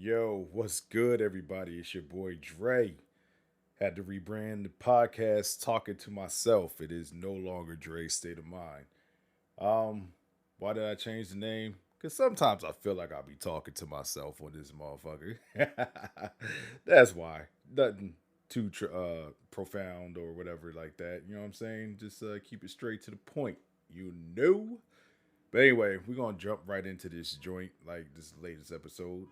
Yo, what's good, everybody? It's your boy Dre. Had to rebrand the podcast Talking to Myself. It is no longer Dre's State of Mind. Um, why did I change the name? Because sometimes I feel like I'll be talking to myself on this motherfucker. That's why. Nothing too profound or whatever like that. You know what I'm saying? Just keep it straight to the point. You know? But anyway, we're gonna jump right into this joint, like this latest episode.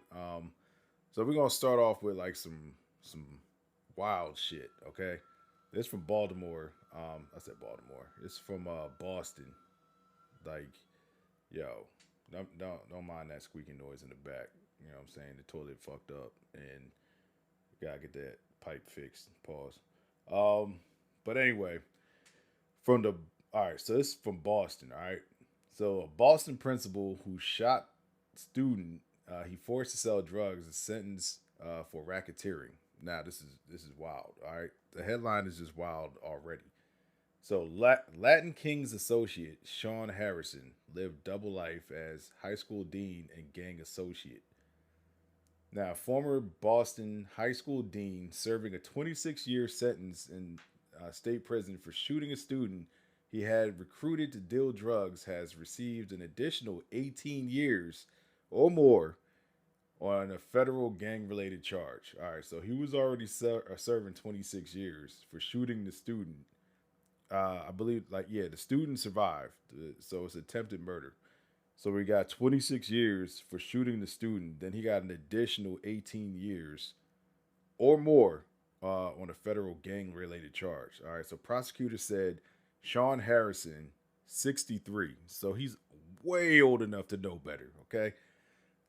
So we're gonna start off with like some wild shit. Okay, this from Baltimore. I said Baltimore. It's from Boston. Like, yo, don't mind that squeaking noise in the back. You know what I'm saying? The toilet fucked up, and you gotta get that pipe fixed. Pause. Um, but anyway, from the all right. So this is from Boston. All right. So a Boston principal who shot student he forced to sell drugs is sentenced for racketeering. Now this is wild. All right, the headline is just wild already. So Latin King's associate Sean Harrison lived double life as high school dean and gang associate. Now, former Boston high school dean serving a 26-year sentence in state prison for shooting a student he had recruited to deal drugs has received an additional 18 years or more on a federal gang related charge. All right, so he was already serving 26 years for shooting the student. I believe, like, yeah, the student survived, so it's attempted murder. So we got 26 years for shooting the student. Then he got an additional 18 years or more on a federal gang related charge. All right, so prosecutors said Sean Harrison, 63, so he's way old enough to know better, okay?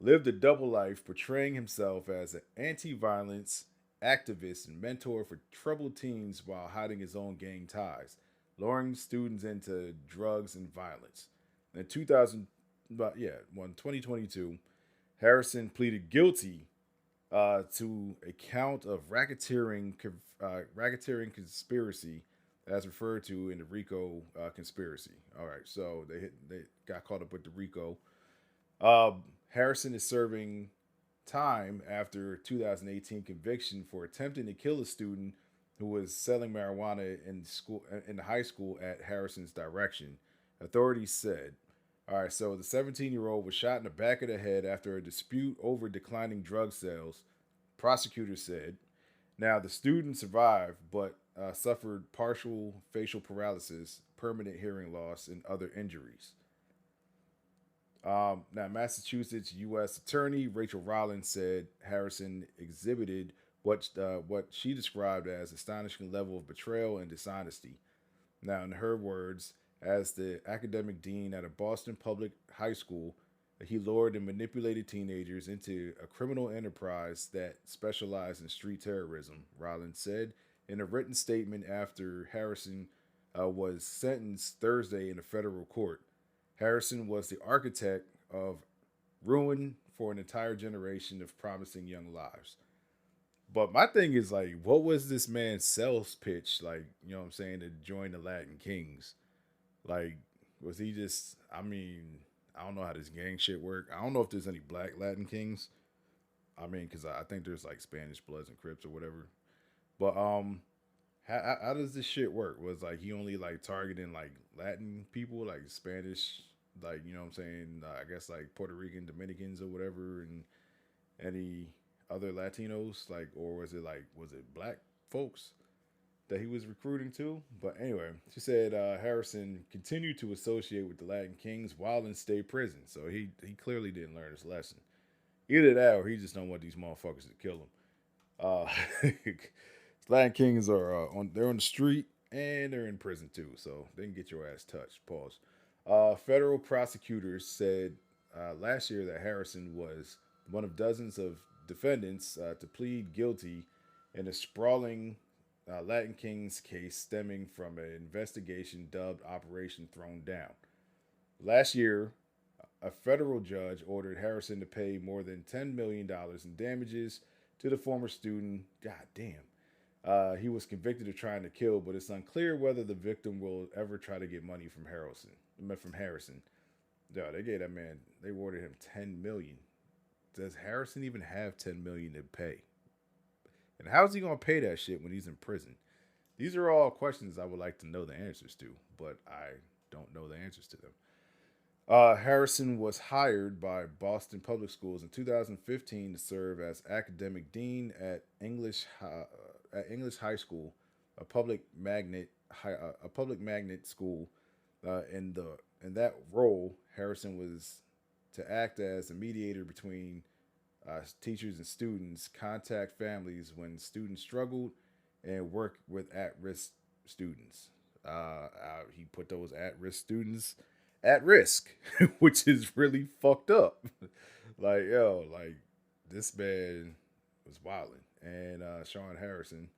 Lived a double life, portraying himself as an anti violence activist and mentor for troubled teens while hiding his own gang ties, luring students into drugs and violence. In 2000, but yeah, 2022, Harrison pleaded guilty to a count of racketeering conspiracy, as referred to in the RICO conspiracy. All right, so they got caught up with the RICO. Harrison is serving time after a 2018 conviction for attempting to kill a student who was selling marijuana in the high school at Harrison's direction. Authorities said. All right, so the 17-year-old was shot in the back of the head after a dispute over declining drug sales. Prosecutors said. Now the student survived, but suffered partial facial paralysis, permanent hearing loss, and other injuries. Now, Massachusetts U.S. Attorney Rachel Rollins said Harrison exhibited what she described as astonishing level of betrayal and dishonesty. Now, in her words, as the academic dean at a Boston public high school, he lured and manipulated teenagers into a criminal enterprise that specialized in street terrorism. Rollins said in a written statement after Harrison was sentenced Thursday in a federal court. Harrison was the architect of ruin for an entire generation of promising young lives. But my thing is like, what was this man's sales pitch? Like, you know what I'm saying, to join the Latin Kings? Like, was he just? I mean, I don't know how this gang shit work. I don't know if there's any black Latin Kings. I mean, because I think there's like Spanish Bloods and Crips or whatever. But how does this shit work? Was like he only like targeting like Latin people, like Spanish, like you know what I'm saying? I guess like Puerto Rican, Dominicans or whatever, and any other Latinos, like, or was it black folks that he was recruiting to? But anyway, she said Harrison continued to associate with the Latin Kings while in state prison, so he clearly didn't learn his lesson. Either that, or he just don't want these motherfuckers to kill him. Uh, Latin Kings are they're on the street and they're in prison too, so they can get your ass touched. Pause. Federal prosecutors said last year that Harrison was one of dozens of defendants to plead guilty in a sprawling Latin Kings case stemming from an investigation dubbed Operation Thrown Down. Last year, a federal judge ordered Harrison to pay more than $10 million dollars in damages to the former student. God damn. He was convicted of trying to kill, but it's unclear whether the victim will ever try to get money from Harrison. From Harrison. No, they gave that man. They awarded him $10 million. does Harrison even have 10 million to pay? And how's he gonna pay that shit when he's in prison? These are all questions I would like to know the answers to, but I don't know the answers to them. Harrison was hired by Boston Public Schools in 2015 to serve as academic dean at English High School, a public magnet school. In that role, Harrison was to act as a mediator between teachers and students, contact families when students struggled, and work with at-risk students. He put those at-risk students at risk, which is really fucked up. Like, yo, like this man was wilding. And Sean Harrison,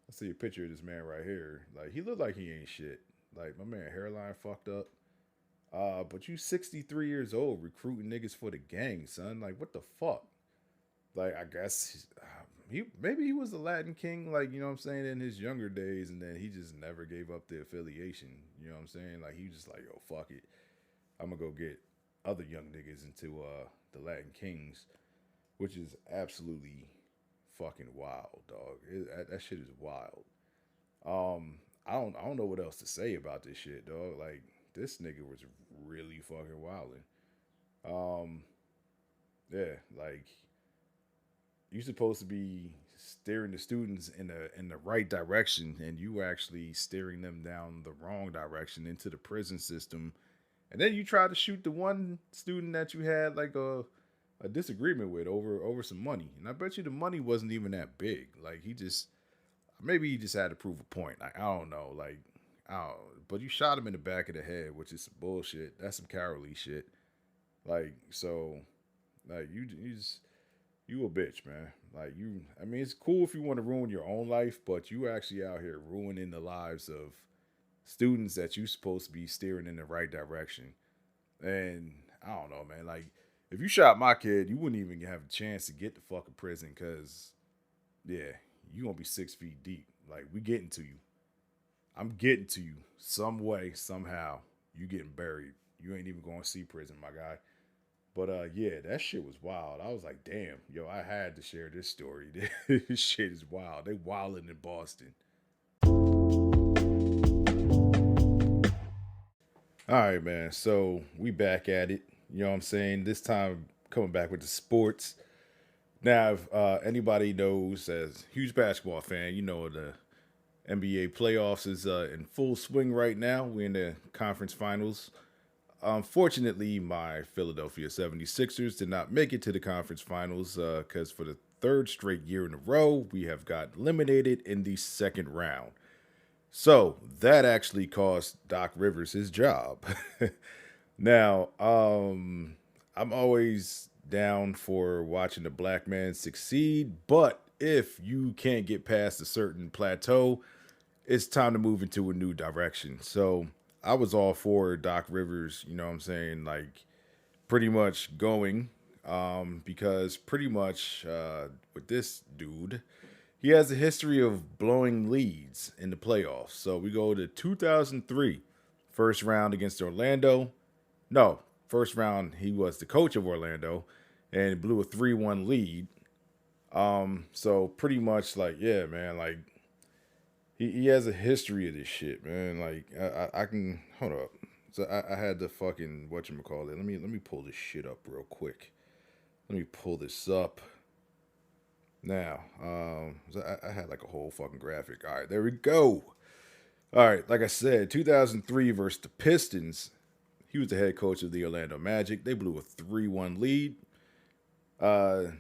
I see a picture of this man right here. Like, he looked like he ain't shit. Like, my man hairline fucked up. But you 63 years old recruiting niggas for the gang, son. Like, what the fuck? Like, I guess he maybe he was the Latin King, like, you know what I'm saying, in his younger days, and then he just never gave up the affiliation. You know what I'm saying? Like, he was just like, yo, fuck it. I'm gonna go get other young niggas into the Latin Kings, which is absolutely fucking wild, dog. That shit is wild. I don't know what else to say about this shit, dog. Like, this nigga was really fucking wilding. Um, yeah, like, you're supposed to be steering the students in the right direction, and you actually steering them down the wrong direction into the prison system. And then you try to shoot the one student that you had like a disagreement with over some money. And I bet you the money wasn't even that big. Like, he just, maybe he just had to prove a point. Like, I don't know. Like, I don't, but you shot him in the back of the head, which is some bullshit. That's some cowardly shit. Like, so, like, you just, you a bitch, man. Like, you, I mean, it's cool if you want to ruin your own life, but you actually out here ruining the lives of students that you supposed to be steering in the right direction. And I don't know, man. Like, if you shot my kid, you wouldn't even have a chance to get to fucking prison, because, yeah, you gonna be 6 feet deep. Like, we getting to you. I'm getting to you some way, somehow. You getting buried. You ain't even going to see prison, my guy. But yeah, that shit was wild. I was like, damn, yo, I had to share this story. This shit is wild. They wilding in Boston. All right, man. So we back at it. You know what I'm saying? This time coming back with the sports. Now, if anybody knows, as a huge basketball fan, you know the NBA playoffs is in full swing right now. We're in the conference finals. Unfortunately, my Philadelphia 76ers did not make it to the conference finals because for the third straight year in a row, we have got eliminated in the second round. So that actually cost Doc Rivers his job. Now, I'm always down for watching the black man succeed, but if you can't get past a certain plateau, it's time to move into a new direction. So I was all for Doc Rivers, you know what I'm saying, like pretty much going, because pretty much with this dude, he has a history of blowing leads in the playoffs. So we go to 2003, first round against Orlando. No, first round he was the coach of Orlando and blew a 3-1 lead. So pretty much like, yeah, man, like he has a history of this shit, man. Like I can hold up. So I had to fucking whatchamacallit. Let me pull this shit up real quick. Let me pull this up. Now, so I had like a whole fucking graphic. All right, there we go. All right, like I said, 2003 versus the Pistons. He was the head coach of the Orlando Magic. They blew a 3-1 lead.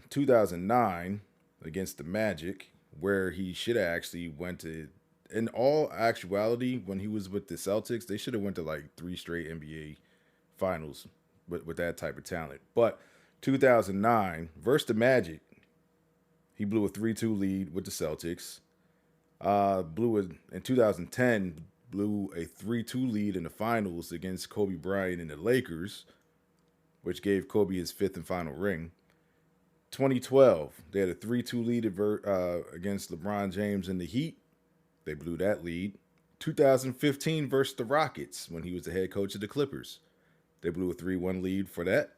2009 against the Magic, where he should have actually went to. In all actuality, when he was with the Celtics, they should have went to like 3 straight NBA finals with that type of talent. But 2009 versus the Magic, he blew a 3-2 lead with the Celtics. Blew it in 2010, blew a 3-2 lead in the finals against Kobe Bryant and the Lakers, which gave Kobe his 5th and final ring. 2012, they had a 3-2 lead against LeBron James and the Heat. They blew that lead. 2015 versus the Rockets when he was the head coach of the Clippers. They blew a 3-1 lead for that.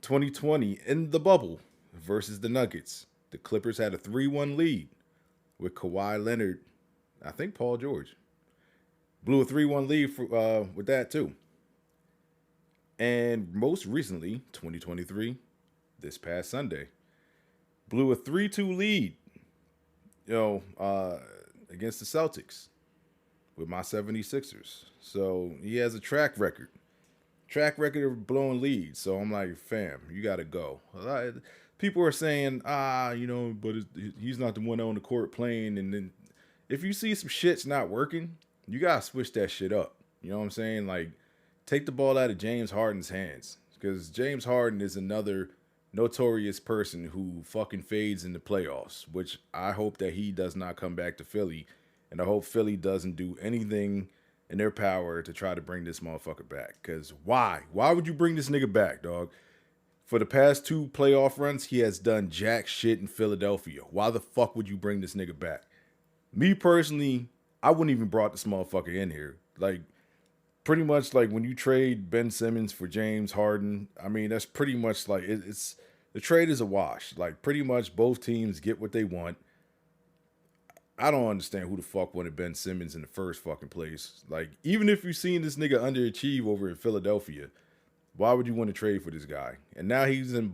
2020 in the bubble versus the Nuggets. The Clippers had a 3-1 lead with Kawhi Leonard. I think Paul George blew a 3-1 lead with that too. And most recently, 2023, this past Sunday, blew a 3-2 lead, you know, against the Celtics with my 76ers. So he has a track record of blowing leads. So I'm like, fam, you got to go. People are saying, but he's not the one on the court playing. And then if you see some shit's not working, you got to switch that shit up. You know what I'm saying? Like, take the ball out of James Harden's hands. Because James Harden is another notorious person who fucking fades in the playoffs, which I hope that he does not come back to Philly. And I hope Philly doesn't do anything in their power to try to bring this motherfucker back. Because why? Why would you bring this nigga back, dog? For the past 2 playoff runs, he has done jack shit in Philadelphia. Why the fuck would you bring this nigga back? Me personally, I wouldn't even brought this motherfucker in here. Like, pretty much like when you trade Ben Simmons for James Harden, I mean, that's pretty much like it's the trade is a wash. Like, pretty much both teams get what they want. I don't understand who the fuck wanted Ben Simmons in the first fucking place. Like, even if you've seen this nigga underachieve over in Philadelphia, why would you want to trade for this guy? And now he's in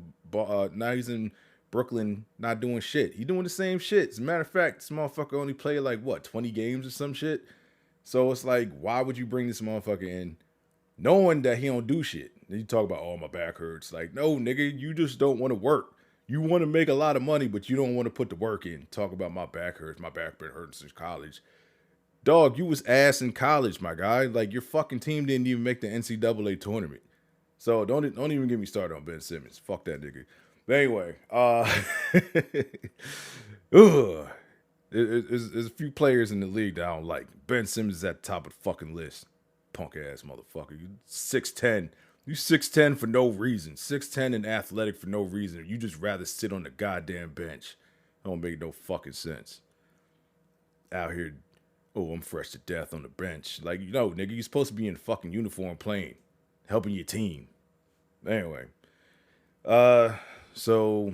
Brooklyn, not doing shit. He doing the same shit. As a matter of fact, this motherfucker only played like 20 games or some shit. So it's like, why would you bring this motherfucker in, knowing that he don't do shit? Then you talk about, oh, my back hurts. Like, no, nigga, you just don't want to work. You want to make a lot of money, but you don't want to put the work in. Talk about my back hurts. My back been hurting since college. Dog, you was ass in college, my guy. Like, your fucking team didn't even make the NCAA tournament. So don't even get me started on Ben Simmons. Fuck that nigga. But anyway, ugh. There's a few players in the league that I don't like. Ben Simmons is at the top of the fucking list. Punk ass motherfucker. You 6'10". You 6'10" for no reason. 6'10" and athletic for no reason. You just rather sit on the goddamn bench. Don't make no fucking sense. Out here, oh, I'm fresh to death on the bench. Like, nigga, you're supposed to be in fucking uniform playing, helping your team. Anyway, so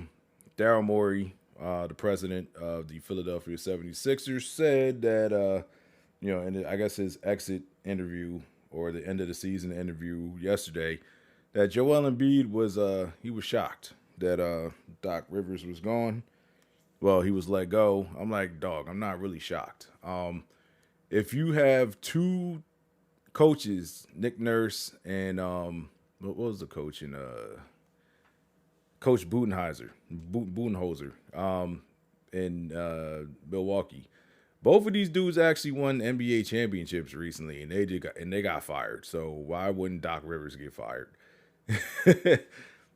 Daryl Morey, the president of the Philadelphia 76ers, said that, in I guess his exit interview or the end of the season interview yesterday, that Joel Embiid was shocked that Doc Rivers was gone. Well, he was let go. I'm like, dog, I'm not really shocked. If you have 2 coaches, Nick Nurse and what was the coach in Coach Budenholzer in Milwaukee. Both of these dudes actually won NBA championships recently, and they got fired. So why wouldn't Doc Rivers get fired?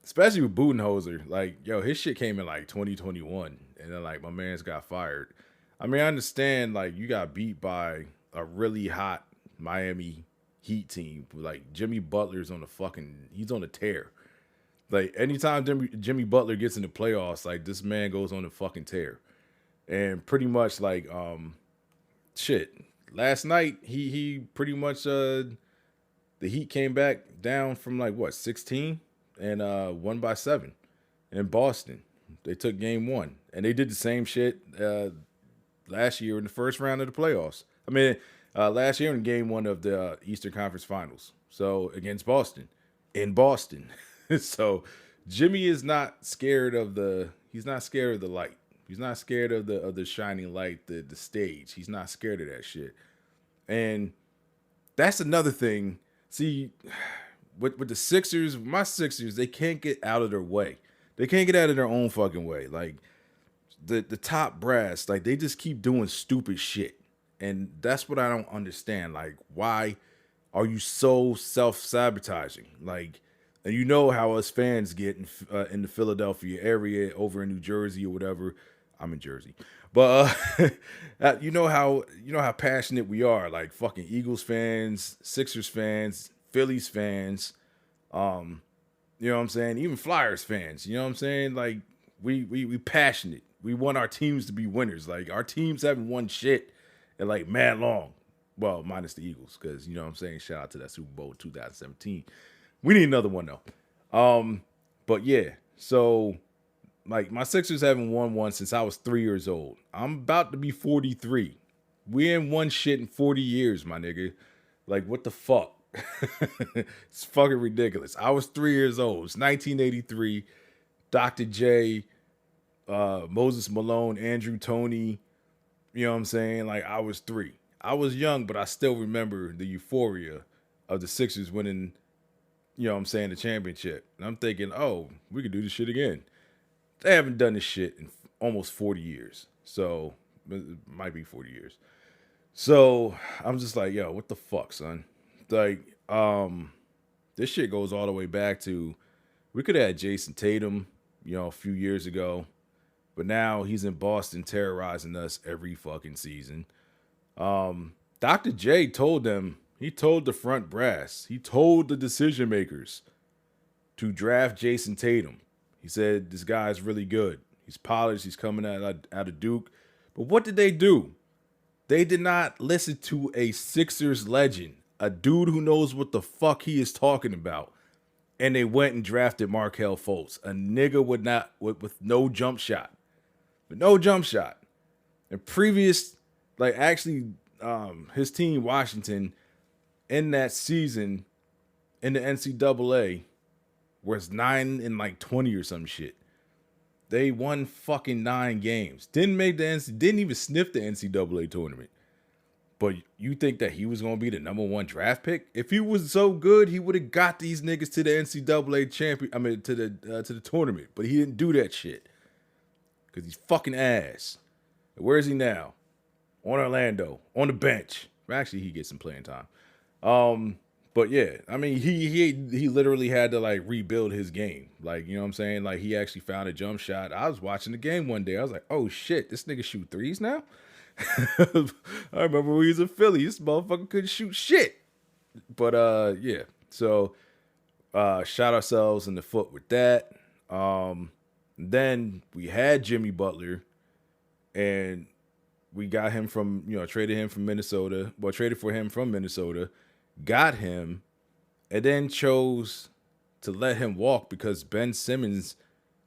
Especially with Budenholzer. Like, yo, his shit came in like 2021, and then like my man's got fired. I mean, I understand like you got beat by a really hot Miami Heat team. Like, Jimmy Butler's he's on a tear. Like, anytime Jimmy Butler gets in the playoffs, like, this man goes on a fucking tear. And pretty much, like, shit. Last night, he pretty much, the Heat came back down from, 16? And won by 7 in Boston. They took game 1. And they did the same shit last year in the first round of the playoffs. I mean, last year in game 1 of the Eastern Conference Finals. So, against Boston. In Boston. So Jimmy is not scared of the light. He's not scared of the shining light, the stage. He's not scared of that shit. And that's another thing. See, with the Sixers, my Sixers, they can't get out of their way. They can't get out of their own fucking way. Like, the top brass, like, they just keep doing stupid shit. And that's what I don't understand. Like, why are you so self-sabotaging? Like, and you know how us fans get in the Philadelphia area, over in New Jersey or whatever. I'm in Jersey, but you know how passionate we are. Like, fucking Eagles fans, Sixers fans, Phillies fans. You know what I'm saying? Even Flyers fans. You know what I'm saying? Like, we passionate. We want our teams to be winners. Like, our teams haven't won shit in like mad long. Well, minus the Eagles, because you know what I'm saying. Shout out to that Super Bowl 2017. We need another one though. But yeah, so like my Sixers haven't won one since I was 3 years old. I'm about to be 43. We ain't won shit in 40 years, my nigga. Like what the fuck? It's fucking ridiculous. I was 3 years old. It's 1983. Dr. J, Moses Malone, Andrew Toney. You know what I'm saying? Like I was 3. I was young, but I still remember the euphoria of the Sixers winning, you know what I'm saying, the championship. And I'm thinking, oh, we could do this shit again. They haven't done this shit in almost 40 years. So it might be 40 years. So I'm just like, yo, what the fuck, son? Like, this shit goes all the way back to we could have had Jason Tatum, a few years ago, but now he's in Boston terrorizing us every fucking season. Dr. J told them, he told the front brass, he told the decision makers to draft Jason Tatum. He said, this guy's really good. He's polished. He's coming out of Duke. But what did they do? They did not listen to a Sixers legend, a dude who knows what the fuck he is talking about. And they went and drafted Markelle Fultz, a nigga with no jump shot. With no jump shot. And previous, like actually, his team, Washington, in that season, in the NCAA, was 9-20 or some shit. They won fucking 9 games. Didn't even sniff the NCAA tournament. But you think that he was gonna be the number 1 draft pick? If he was so good, he would have got these niggas to the NCAA champion. I mean, to the tournament. But he didn't do that shit because he's fucking ass. And where is he now? On Orlando, on the bench. Actually, he gets some playing time. But yeah, I mean, he literally had to like rebuild his game. Like, you know what I'm saying? Like he actually found a jump shot. I was watching the game one day. I was like, oh shit, this nigga shoot threes now? I remember when he was in Philly, this motherfucker couldn't shoot shit. But yeah. So shot ourselves in the foot with that. Then we had Jimmy Butler and we got him from, traded him from Minnesota. Well, traded for him from Minnesota. Got him, and then chose to let him walk because Ben Simmons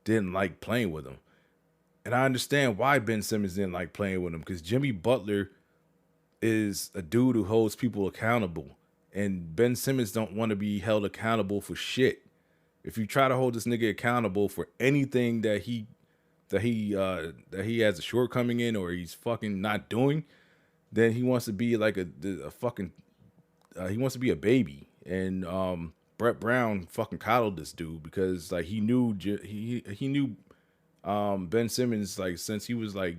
didn't like playing with him. And I understand why Ben Simmons didn't like playing with him, because Jimmy Butler is a dude who holds people accountable. And Ben Simmons don't want to be held accountable for shit. If you try to hold this nigga accountable for anything that he has a shortcoming in or he's fucking not doing, then he wants to be like a fucking he wants to be a baby. And Brett Brown fucking coddled this dude because like he knew Ben Simmons like since he was like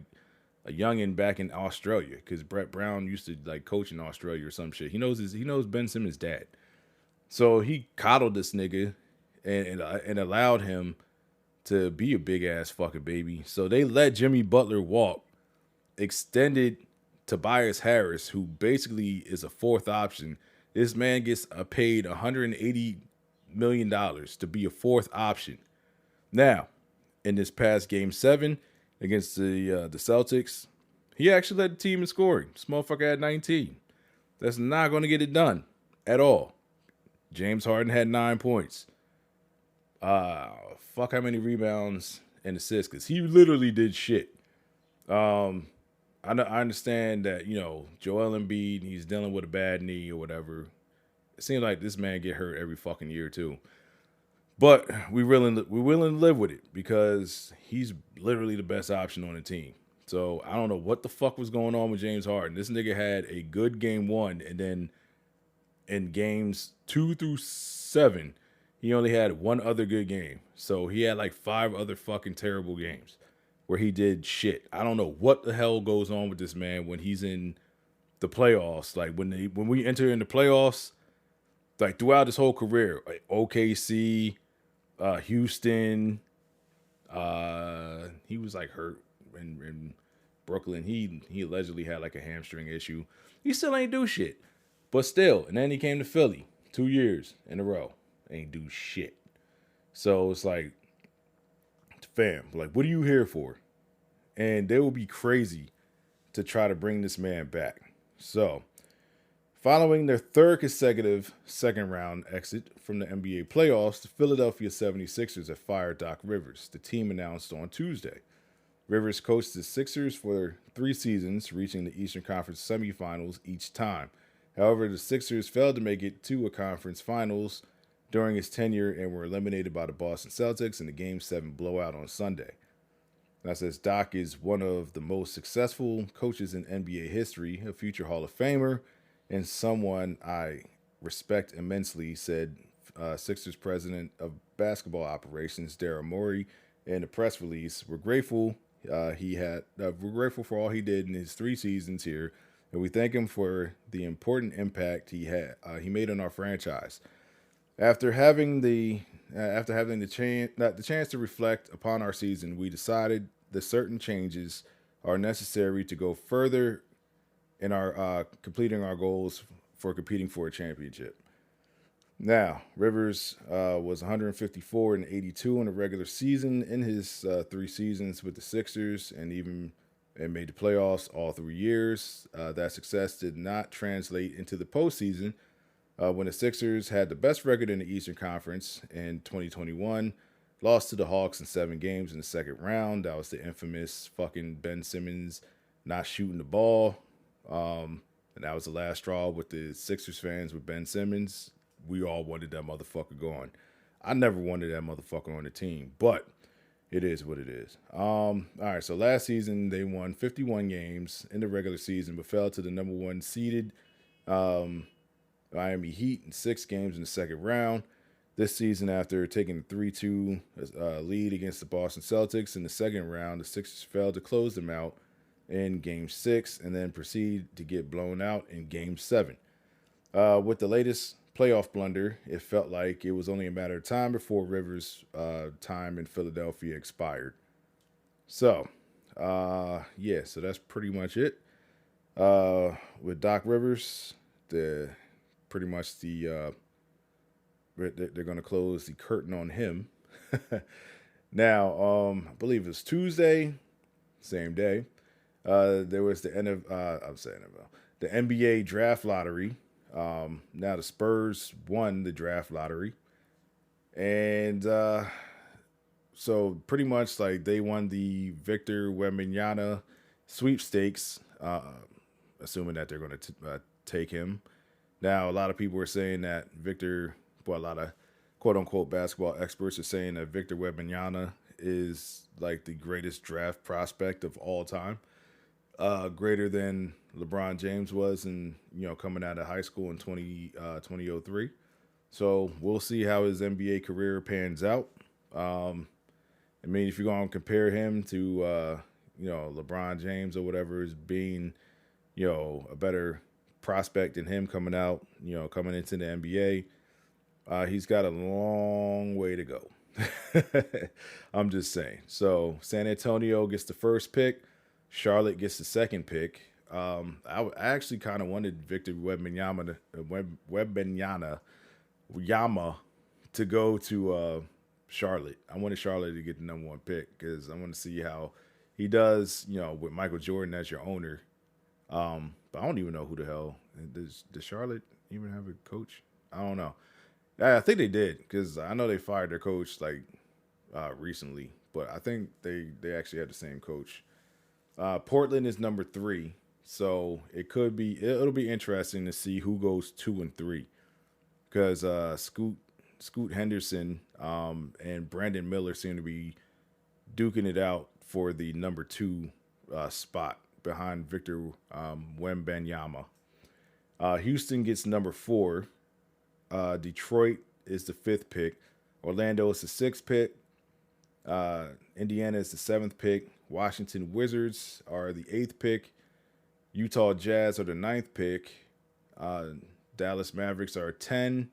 a youngin' back in Australia, because Brett Brown used to like coach in Australia or some shit. He knows Ben Simmons' dad, so he coddled this nigga and allowed him to be a big ass fucking baby. So they let Jimmy Butler walk, extended Tobias Harris, who basically is a 4th option. This man gets paid $180 million to be a 4th option. Now, in this past Game 7 against the Celtics, he actually led the team in scoring. This motherfucker had 19. That's not going to get it done at all. James Harden had 9 points. Fuck how many rebounds and assists, because he literally did shit. I understand that, Joel Embiid, he's dealing with a bad knee or whatever. It seems like this man get hurt every fucking year too. But we're willing to live with it because he's literally the best option on the team. So I don't know what the fuck was going on with James Harden. This nigga had a good Game 1, and then in games 2 through 7, he only had one other good game. So he had like 5 other fucking terrible games where he did shit. I don't know what the hell goes on with this man when he's in the playoffs. Like when we enter in the playoffs, like throughout his whole career, like OKC, Houston, he was like hurt in Brooklyn. He allegedly had like a hamstring issue. He still ain't do shit. But still, and then he came to Philly 2 years in a row. Ain't do shit. So it's like, fam, like, what are you here for? And they will be crazy to try to bring this man back. So Following their third consecutive second round exit from the NBA playoffs, the Philadelphia 76ers have fired Doc Rivers, the team announced on Tuesday. Rivers coached the Sixers for 3 seasons, reaching the Eastern Conference semifinals each time. However, the Sixers failed to make it to a conference finals during his tenure and were eliminated by the Boston Celtics in the Game 7 blowout on Sunday. That says Doc is one of the most successful coaches in NBA history, a future Hall of Famer, and someone I respect immensely, said Sixers president of basketball operations, Daryl Morey, in a press release. We're grateful for all he did in his 3 seasons here, and we thank him for the important impact he made on our franchise. After having the chance to reflect upon our season, we decided that certain changes are necessary to go further in our completing our goals for competing for a championship. Now, Rivers was 154 and 82 in the regular season in his 3 seasons with the Sixers, and made the playoffs all 3 years. That success did not translate into the postseason when the Sixers had the best record in the Eastern Conference in 2021, lost to the Hawks in 7 games in the second round. That was the infamous fucking Ben Simmons not shooting the ball. And that was the last straw with the Sixers fans with Ben Simmons. We all wanted that motherfucker gone. I never wanted that motherfucker on the team, but it is what it is. All right, so last season they won 51 games in the regular season, but fell to the number 1 seeded Miami Heat in 6 games in the second round. This season, after taking a 3-2 lead against the Boston Celtics in the second round, the Sixers failed to close them out in Game 6 and then proceed to get blown out in Game 7. With the latest playoff blunder, it felt like it was only a matter of time before Rivers' time in Philadelphia expired. So, so that's pretty much it. With Doc Rivers, they're going to close the curtain on him. Now, I believe it was Tuesday, same day. There was the the NBA draft lottery. Now the Spurs won the draft lottery, and so pretty much like they won the Victor Wembanyama sweepstakes, assuming that they're going to take him. Now a lot of people are saying that a lot of quote unquote basketball experts are saying that Victor Wembanyama is like the greatest draft prospect of all time. Greater than LeBron James was coming out of high school in 2003. So we'll see how his NBA career pans out. If you're going to compare him to, LeBron James or whatever as being, a better prospect than him coming into the NBA, he's got a long way to go. I'm just saying. So San Antonio gets the first pick. Charlotte gets the second pick. I actually kind of wanted Victor Wembanyama to go to Charlotte. I wanted Charlotte to get the number 1 pick because I want to see how he does, with Michael Jordan as your owner. But I don't even know who the hell does Charlotte even have a coach? I don't know. I think they did because I know they fired their coach recently, but I think they actually had the same coach. Portland is number 3, so it'll be interesting to see who goes 2 and 3, because Scoot Henderson and Brandon Miller seem to be duking it out for the number 2 spot behind Victor Wembanyama. Houston gets number 4. Detroit is the 5th pick. Orlando is the 6th pick. Indiana is the 7th pick. Washington Wizards are the 8th pick. Utah Jazz are the 9th pick. Dallas Mavericks are 10.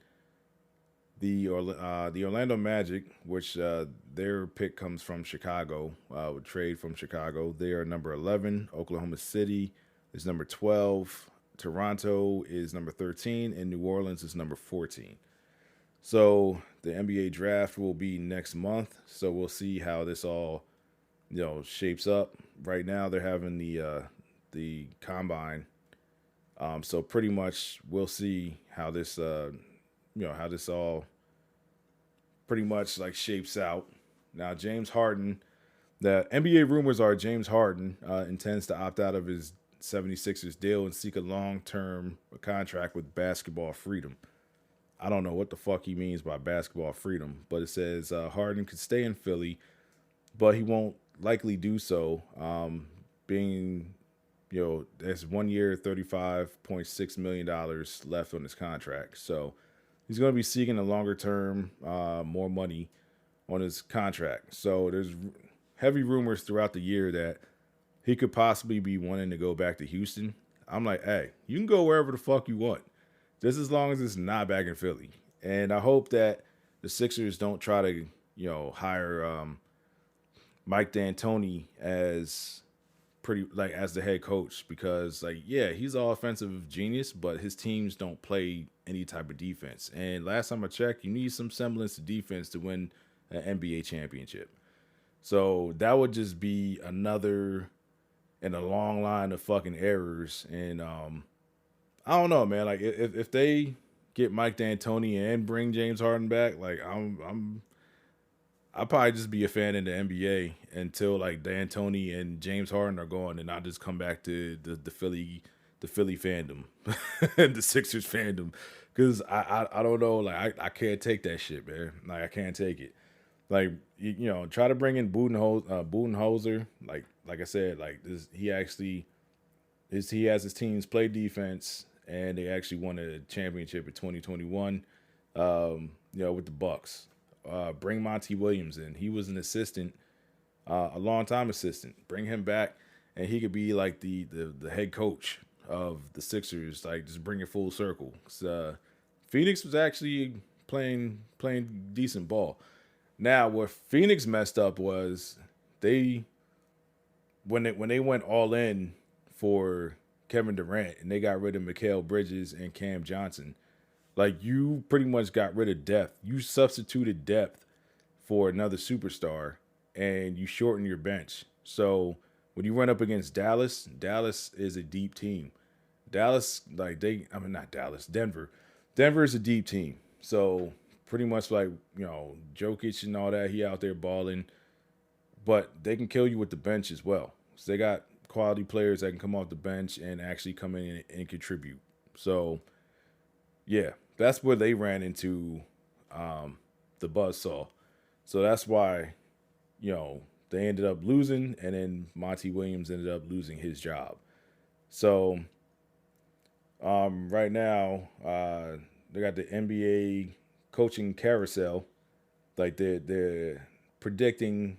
The Orlando Magic, which their pick comes from Chicago, would trade from Chicago. They are number 11. Oklahoma City is number 12. Toronto is number 13. And New Orleans is number 14. So the NBA draft will be next month. So we'll see how this all shapes up. Right now they're having the combine So pretty much we'll see how this how this all pretty much like shapes out. Now James Harden, the NBA rumors are James Harden intends to opt out of his 76ers deal and seek a long-term contract with basketball freedom. I don't know what the fuck he means by basketball freedom, but it says Harden could stay in Philly, but he won't likely do so, being, there's 1 year, $35.6 million left on his contract. So he's going to be seeking a longer term, more money on his contract. So there's heavy rumors throughout the year that he could possibly be wanting to go back to Houston. I'm like, hey, you can go wherever the fuck you want, just as long as it's not back in Philly. And I hope that the Sixers don't try to, hire Mike D'Antoni as as the head coach, because yeah, he's an offensive genius, but his teams don't play any type of defense. And last time I checked, you need some semblance of defense to win an NBA championship. So that would just be another in a long line of fucking errors. And I don't know, man. Like if they get Mike D'Antoni and bring James Harden back, like I'll probably just be a fan in the NBA until like D'Antoni and James Harden are gone, and I'll just come back to the Philly fandom, the Sixers fandom, because I don't know, like I can't take that shit, man. Like I can't take it. Like try to bring in Budenholzer. Like I said, like this, he has his teams play defense, and they actually won a championship in 2021. With the Bucks. Bring Monty Williams in. He was an assistant, a long time assistant. Bring him back, and he could be like the head coach of the Sixers. Like just bring it full circle. Phoenix was actually playing decent ball. Now, what Phoenix messed up was they when they went all in for Kevin Durant and they got rid of Mikal Bridges and Cam Johnson. Like you pretty much got rid of depth. You substituted depth for another superstar, and you shorten your bench. So when you run up against Dallas, Dallas is a deep team. Dallas, not Dallas, Denver. Denver is a deep team. So pretty much like, Jokic and all that, he out there balling. But they can kill you with the bench as well. So they got quality players that can come off the bench and actually come in and contribute. So, yeah, that's where they ran into the buzzsaw. So that's why, they ended up losing, and then Monty Williams ended up losing his job. So right now, they got the NBA coaching carousel. Like they're predicting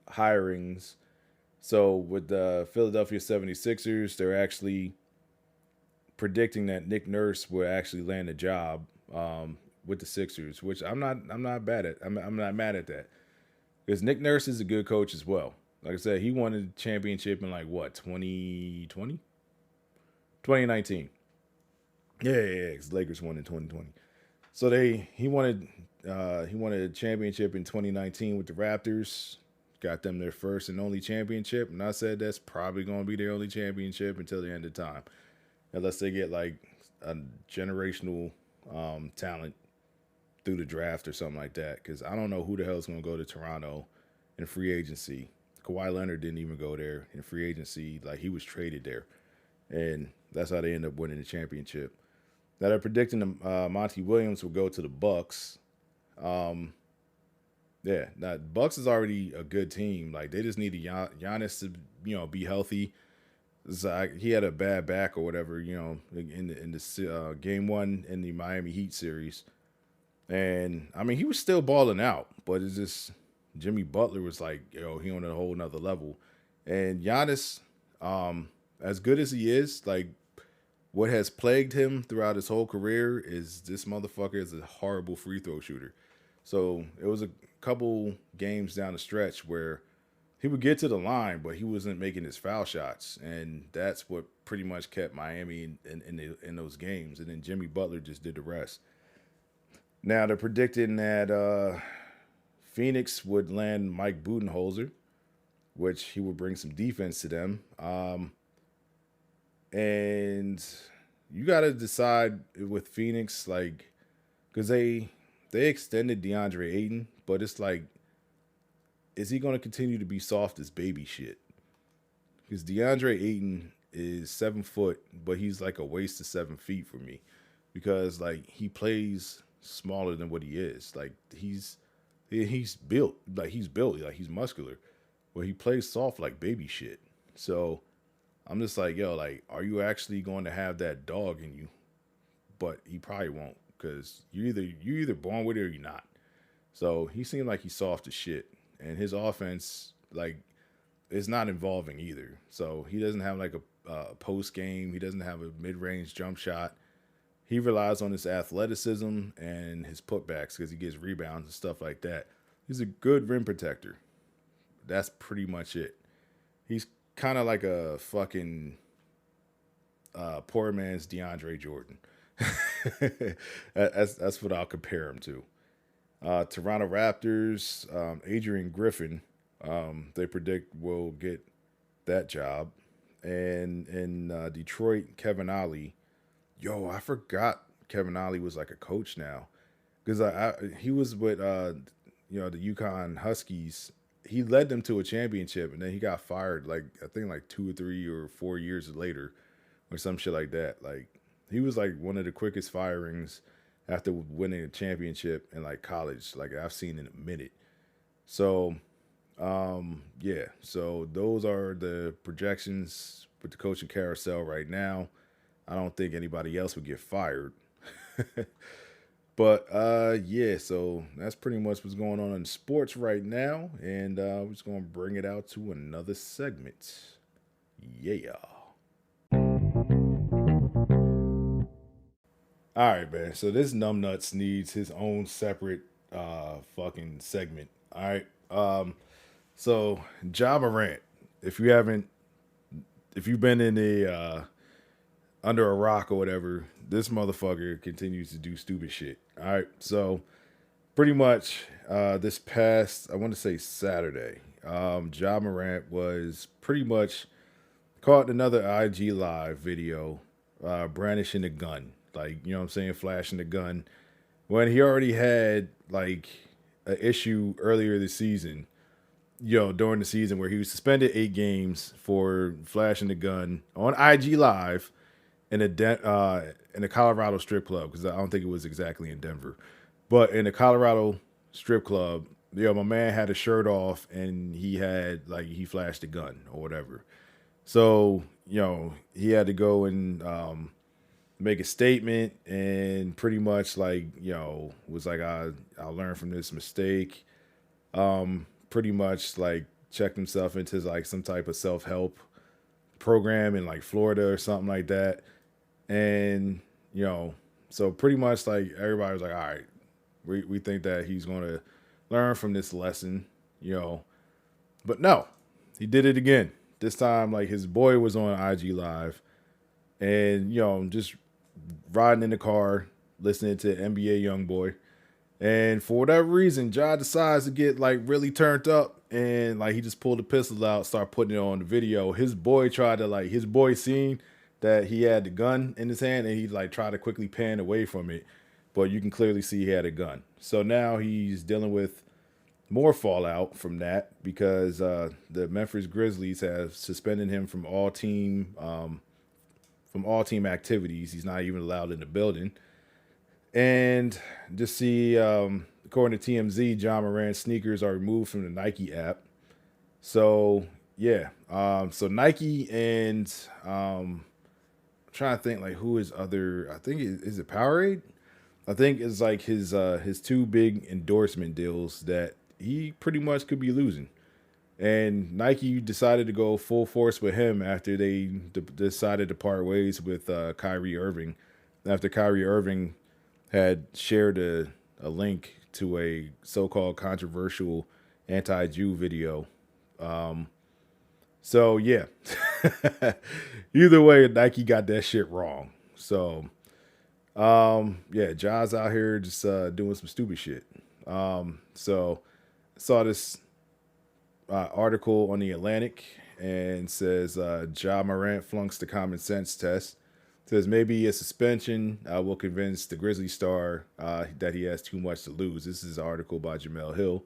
hirings. So with the Philadelphia 76ers, they're actually predicting that Nick Nurse will actually land a job with the Sixers, which I'm not bad at. I'm not mad at that, because Nick Nurse is a good coach as well. Like I said, he won a championship in 2020, 2019. Yeah. Because Lakers won in 2020. So he wanted a championship in 2019 with the Raptors. Got them their first and only championship, and I said that's probably going to be their only championship until the end of time, unless they get like a generational talent through the draft or something like that. Because I don't know who the hell is going to go to Toronto in free agency. Kawhi Leonard didn't even go there in free agency. Like, he was traded there, and that's how they end up winning the championship. Now they're predicting Monty Williams will go to the Bucks. Yeah, now Bucks is already a good team. Like, they just need Giannis to be healthy. He had a bad back or whatever, in the game one in the Miami Heat series, and I mean he was still balling out, but it's just Jimmy Butler was like, he on a whole nother level, and Giannis, as good as he is, like, what has plagued him throughout his whole career is this motherfucker is a horrible free throw shooter. So it was a couple games down the stretch where he would get to the line, but he wasn't making his foul shots, and that's what pretty much kept Miami in those games. And then Jimmy Butler just did the rest. Now they're predicting that Phoenix would land Mike Budenholzer, which he would bring some defense to them. And you got to decide with Phoenix, like, because they extended DeAndre Ayton, but it's like, is he going to continue to be soft as baby shit? Because DeAndre Ayton is 7 foot, but he's like a waste of 7 feet for me, because like he plays smaller than what he is. Like he's built like he's muscular, but he plays soft like baby shit. So I'm just like, yo, like, are you actually going to have that dog in you? But he probably won't, because you either born with it or you're not. So he seemed like he's soft as shit, and his offense like is not involving either. So he doesn't have like a post game. He doesn't have a mid range jump shot. He relies on his athleticism and his putbacks because he gets rebounds and stuff like that. He's a good rim protector. That's pretty much it. He's kind of like a fucking poor man's DeAndre Jordan. That's what I'll compare him to. Toronto Raptors, Adrian Griffin, they predict will get that job. And in Detroit, Kevin Ollie. Yo, I forgot Kevin Ollie was like a coach now, because he was with the Yukon Huskies. He led them to a championship, and then he got fired like I think like 2 or 3 or 4 years later, or some shit like that. Like he was like one of the quickest firings after winning a championship in like college, like I've seen in a minute. So yeah, so those are the projections with the coaching carousel right now. I don't think anybody else would get fired. But yeah, so that's pretty much what's going on in sports right now, and we're just gonna bring it out to another segment. Yeah. All right, man. So this numbnuts needs his own separate fucking segment. All right. So Ja Morant, if you haven't, if you've been in a under a rock or whatever, this motherfucker continues to do stupid shit. All right. So pretty much this past, I want to say Saturday, Ja Morant was pretty much caught in another IG live video, brandishing a gun, like, you know what I'm saying, flashing the gun, when he already had like an issue earlier this season, during the season, where he was suspended 8 games for flashing the gun on IG live in a Colorado strip club, because I don't think it was exactly in Denver, but in a Colorado strip club. My man had a shirt off, and he flashed a gun or whatever. So he had to go and make a statement, and pretty much like was like, I learned from this mistake. Pretty much like checked himself into like some type of self help program in like Florida or something like that. And so pretty much like everybody was like, all right, we think that he's going to learn from this lesson, but no, he did it again. This time, like, his boy was on IG live, and just riding in the car listening to NBA YoungBoy. And for whatever reason, Ja decides to get like really turned up, and like he just pulled the pistol out, start putting it on the video. His boy seen that he had the gun in his hand, and he like tried to quickly pan away from it, but you can clearly see he had a gun. So now he's dealing with more fallout from that, because the Memphis Grizzlies have suspended him from all team activities. He's not even allowed in the building. And just see, according to TMZ, Ja Morant sneakers are removed from the Nike app. So yeah, so Nike and I'm trying to think like who his other. I think is it Powerade. I think it's like his two big endorsement deals that he pretty much could be losing. And Nike decided to go full force with him after they decided to part ways with Kyrie Irving. After Kyrie Irving had shared a link to a so-called controversial anti-Jew video. So yeah, either way, Nike got that shit wrong. So yeah, Ja's out here just doing some stupid shit. So I saw this article on the Atlantic, and says Ja Morant flunks the common sense test. Says maybe a suspension will convince the Grizzly star that he has too much to lose. This is an article by Jamel Hill.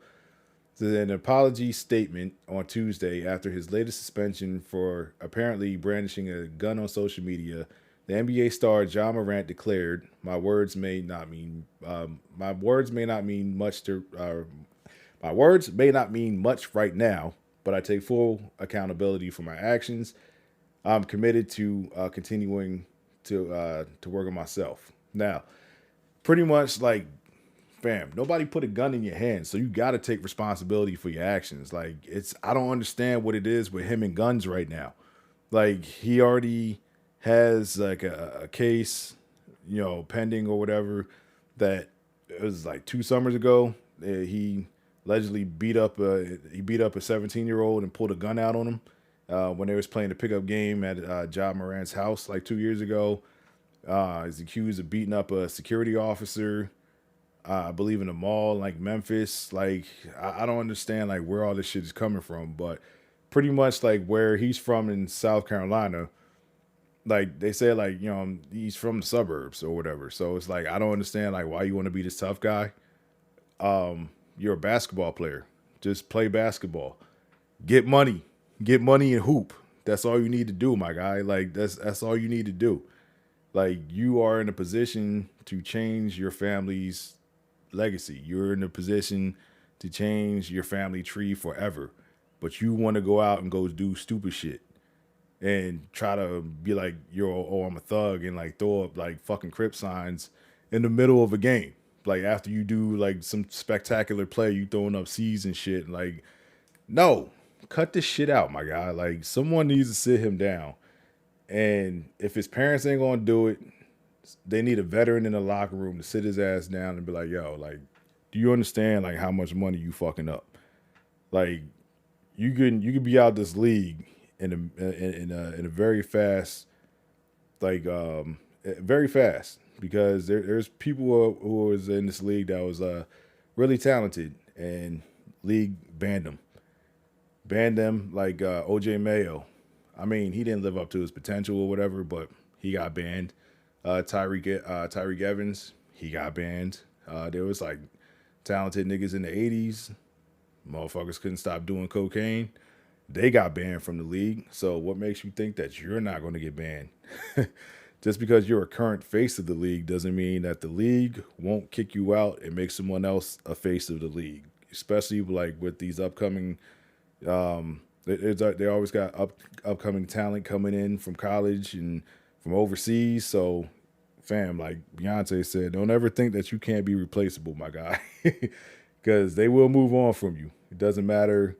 So an apology statement on Tuesday after his latest suspension for apparently brandishing a gun on social media. The NBA star Ja Morant declared, my words may not mean much to my words may not mean much right now, but I take full accountability for my actions. I'm committed to continuing to work on myself. Now, pretty much like, fam, nobody put a gun in your hand, so you got to take responsibility for your actions. Like, it's I don't understand what it is with him and guns right now. Like, he already has like a case, pending or whatever. That it was like 2 summers ago. He allegedly beat up a 17-year old and pulled a gun out on him when they was playing the pickup game at Ja Morant's house like 2 years ago. He's accused of beating up a security officer, I believe in a mall like Memphis. Like I don't understand like where all this shit is coming from, but pretty much like where he's from in South Carolina, like they say like he's from the suburbs or whatever. So it's like I don't understand like why you want to be this tough guy. You're a basketball player. Just play basketball. Get money. Get money and hoop. That's all you need to do, my guy. Like that's all you need to do. Like you are in a position to change your family's legacy. You're in a position to change your family tree forever. But you want to go out and go do stupid shit and try to be like, I'm a thug and like throw up like fucking Crip signs in the middle of a game. Like after you do like some spectacular play, you throwing up C's and shit. Like, no, cut this shit out, my guy. Like someone needs to sit him down. And if his parents ain't gonna do it, they need a veteran in the locker room to sit his ass down and be like, yo, like, do you understand like how much money you fucking up? Like, you can be out this league in a very fast, like very fast because there's people who was in this league that was really talented and league banned them like OJ Mayo. I mean, he didn't live up to his potential or whatever, but he got banned. Tyreek Evans, he got banned. There was like talented niggas in the 80s. Motherfuckers couldn't stop doing cocaine. They got banned from the league. So what makes you think that you're not going to get banned? Just because you're a current face of the league doesn't mean that the league won't kick you out and make someone else a face of the league. Especially like with these upcoming, they always got upcoming talent coming in from college and from overseas. So, fam, like Beyonce said, don't ever think that you can't be replaceable, my guy, because they will move on from you. It doesn't matter,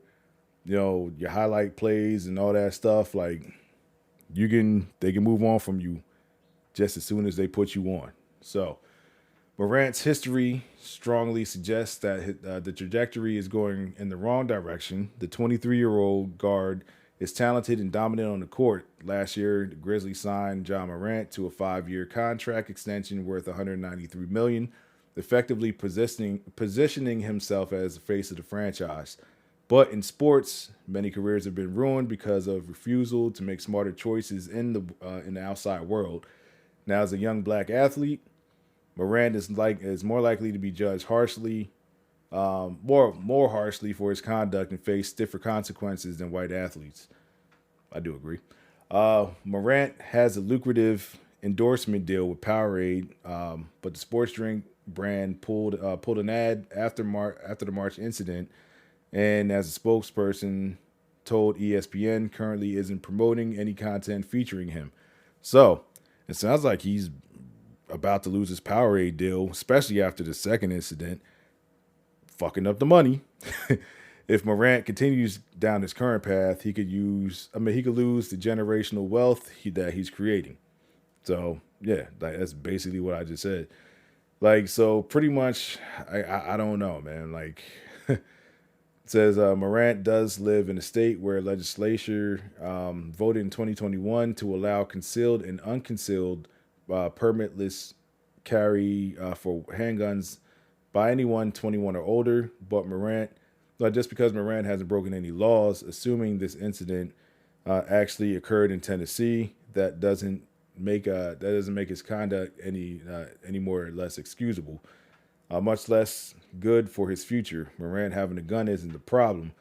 your highlight plays and all that stuff. Like they can move on from you just as soon as they put you on. So Morant's history strongly suggests that the trajectory is going in the wrong direction. The 23-year-old guard is talented and dominant on the court. Last year, the Grizzlies signed Ja Morant to a 5-year contract extension worth $193 million, effectively positioning himself as the face of the franchise. But in sports, many careers have been ruined because of refusal to make smarter choices in the outside world. Now, as a young black athlete, Morant is more likely to be judged harshly, more harshly for his conduct and face stiffer consequences than white athletes. I do agree. Morant has a lucrative endorsement deal with Powerade, but the sports drink brand pulled an ad after the March incident, and as a spokesperson told ESPN, currently isn't promoting any content featuring him. So it sounds like he's about to lose his Powerade deal, especially after the second incident, fucking up the money. If Morant continues down his current path, he could lose the generational wealth that he's creating. So yeah, that's basically what I just said. Like, so pretty much, I don't know, man. Like, it says Morant does live in a state where legislature voted in 2021 to allow concealed and unconcealed permitless carry for handguns by anyone 21 or older. But just because Morant hasn't broken any laws, assuming this incident actually occurred in Tennessee, that doesn't doesn't make his conduct any more or less excusable. Much less good for his future. Morant having a gun isn't the problem.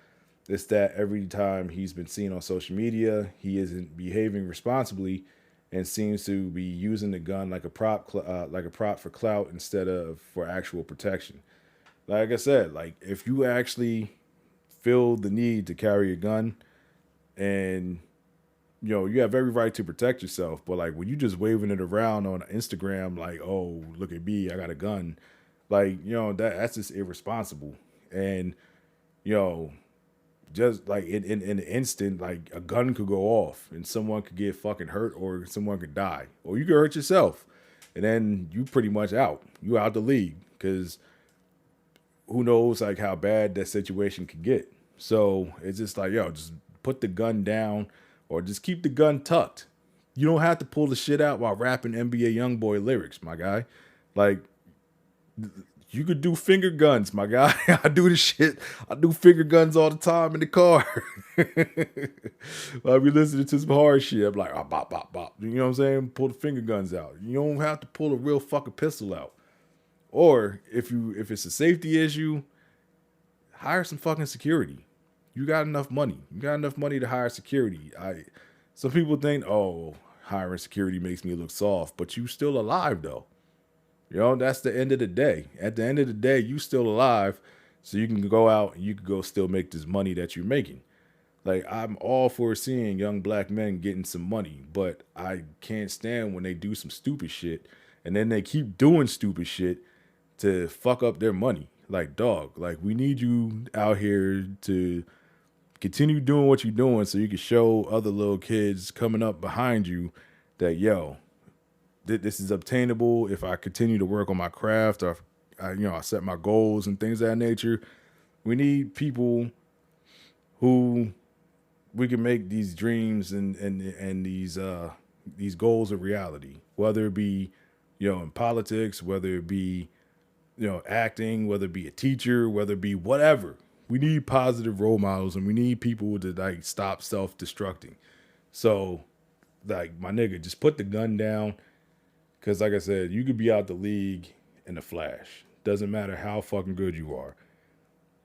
It's that every time he's been seen on social media, he isn't behaving responsibly, and seems to be using the gun like a prop for clout instead of for actual protection. Like I said, like if you actually feel the need to carry a gun, and you have every right to protect yourself, but like when you just waving it around on Instagram, like, oh, look at me, I got a gun, like, that's just irresponsible. And you know just like in an instant, like a gun could go off and someone could get fucking hurt, or someone could die, or you could hurt yourself, and then you pretty much out the league, because who knows like how bad that situation could get. So it's just like, just put the gun down, or just keep the gun tucked. You don't have to pull the shit out while rapping NBA YoungBoy lyrics, my guy. Like, you could do finger guns, my guy. I do the shit. I do finger guns all the time in the car. I'll be listening to some hard shit. I'm like, ah, bop, bop, bop. You know what I'm saying? Pull the finger guns out. You don't have to pull a real fucking pistol out. Or if it's a safety issue, hire some fucking security. You got enough money. You got enough money to hire security. Some people think, oh, hiring security makes me look soft, but you still alive though. That's the end of the day. At the end of the day, you still alive, so you can go out and you can go still make this money that you're making. Like, I'm all for seeing young black men getting some money, but I can't stand when they do some stupid shit and then they keep doing stupid shit to fuck up their money. Like, dog, like, we need you out here to continue doing what you're doing so you can show other little kids coming up behind you that, this is obtainable if I continue to work on my craft, or I set my goals and things of that nature. We need people who we can make these dreams and these goals a reality, whether it be in politics, whether it be acting, whether it be a teacher, whether it be whatever. We need positive role models, and we need people to like stop self-destructing. So, like, my nigga, just put the gun down. Because, like I said, you could be out the league in a flash. Doesn't matter how fucking good you are.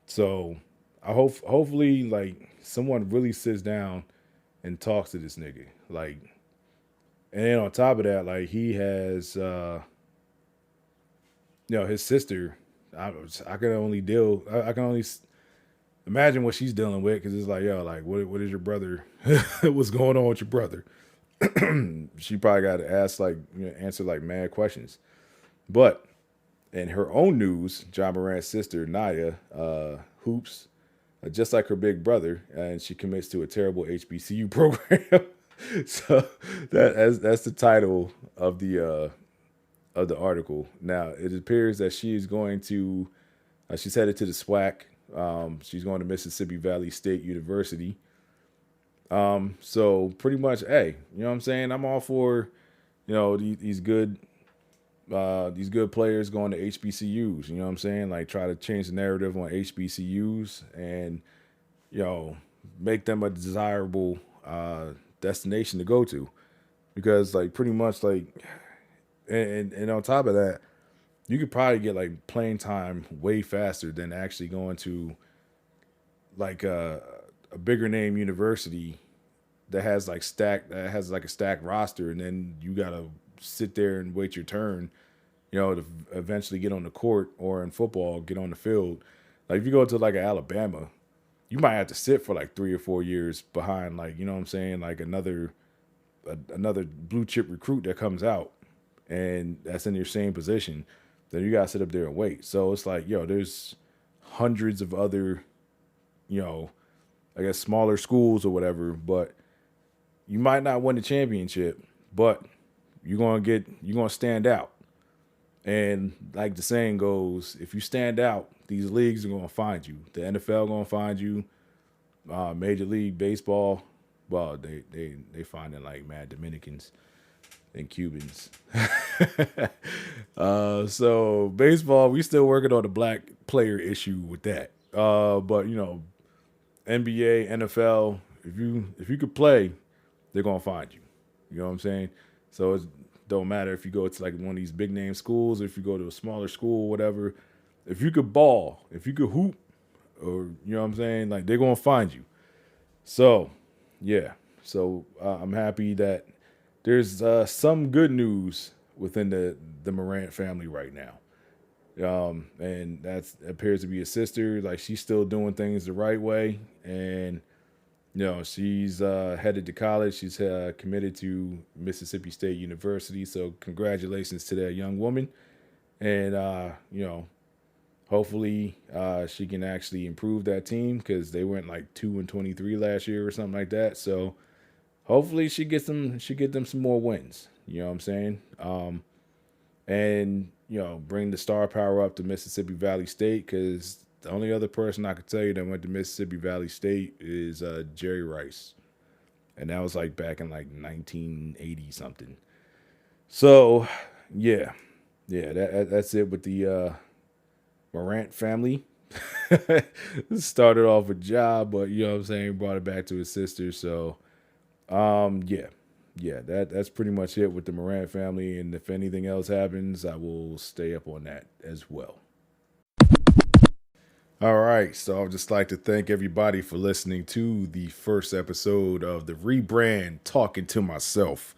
So, hopefully, like, someone really sits down and talks to this nigga. Like, and then on top of that, like, he has, his sister. I can only imagine what she's dealing with, because it's like, like, what is your brother? What's going on with your brother? She probably got to answer like mad questions. But in her own news, Ja Morant's sister Naya hoops just like her big brother, and she commits to a terrible HBCU program. So that's the title of the article. Now it appears that she is going to she's headed to the SWAC. She's going to Mississippi Valley State University. So pretty much, hey, you know what I'm saying? I'm all for, these good players going to HBCUs, you know what I'm saying? Like, try to change the narrative on HBCUs and, make them a desirable, destination to go to, because like pretty much like, and on top of that, you could probably get like playing time way faster than actually going to like a bigger name university that has like a stacked roster, and then you gotta sit there and wait your turn, to eventually get on the court, or in football get on the field. Like, if you go to like Alabama, you might have to sit for like 3 or 4 years behind, like, you know what I'm saying, like another blue chip recruit that comes out and that's in your same position. Then you gotta sit up there and wait. So it's like, there's hundreds of other, I guess, smaller schools or whatever, but you might not win the championship, but you're gonna stand out. And like the saying goes, if you stand out, these leagues are gonna find you. The NFL gonna find you. Major League Baseball, well, they finding like mad Dominicans and Cubans. So baseball, we still working on the black player issue with that. But NBA, NFL, if you could play, they're gonna find you. You know what I'm saying? So it don't matter if you go to like one of these big name schools or if you go to a smaller school, whatever. If you could ball, if you could hoop, or you know what I'm saying, like they're gonna find you. So, yeah. So I'm happy that there's some good news within the Morant family right now. And that appears to be a sister. Like she's still doing things the right way, and she's headed to college. She's committed to Mississippi State University. So congratulations to that young woman, and hopefully she can actually improve that team because they went like 2-23 last year or something like that. So hopefully she gets them. She get them some more wins. You know what I'm saying? And bring the star power up to Mississippi Valley State because the only other person I could tell you that went to Mississippi Valley State is Jerry Rice, and that was like back in like 1980 something. So yeah, yeah, that's it with the Morant family. Started off with Ja, but you know what I'm saying, brought it back to his sister. So yeah, yeah, that's pretty much it with the Morant family. And if anything else happens, I will stay up on that as well. All right, so I'd just like to thank everybody for listening to the first episode of the Rebrand Talking to Myself.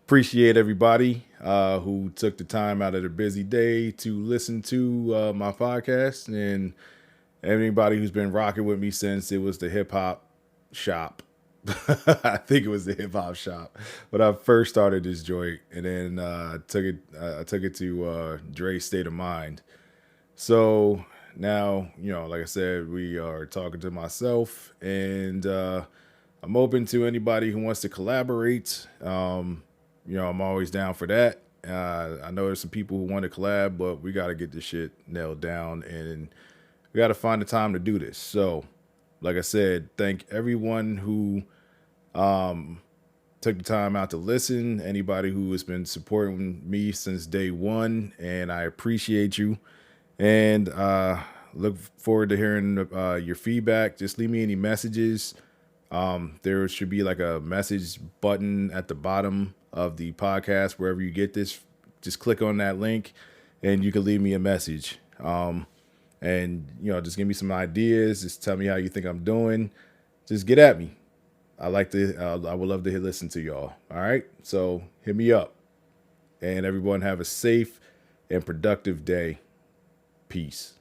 Appreciate everybody who took the time out of their busy day to listen to my podcast, and anybody who's been rocking with me since it was the hip hop shop. I think it was the hip hop shop when I first started this joint, and then I took it to Dre's State of Mind. So now, like I said, we are talking to myself, and I'm open to anybody who wants to collaborate. I'm always down for that. I know there's some people who want to collab, but we got to get this shit nailed down, and we got to find the time to do this. So, like I said, thank everyone who took the time out to listen, anybody who has been supporting me since day one, and I appreciate you. And look forward to hearing your feedback. Just leave me any messages. There should be like a message button at the bottom of the podcast, wherever you get this. Just click on that link and you can leave me a message. And just give me some ideas. Just tell me how you think I'm doing. Just get at me. I would love to listen to y'all. All right. So hit me up, and everyone have a safe and productive day. Peace.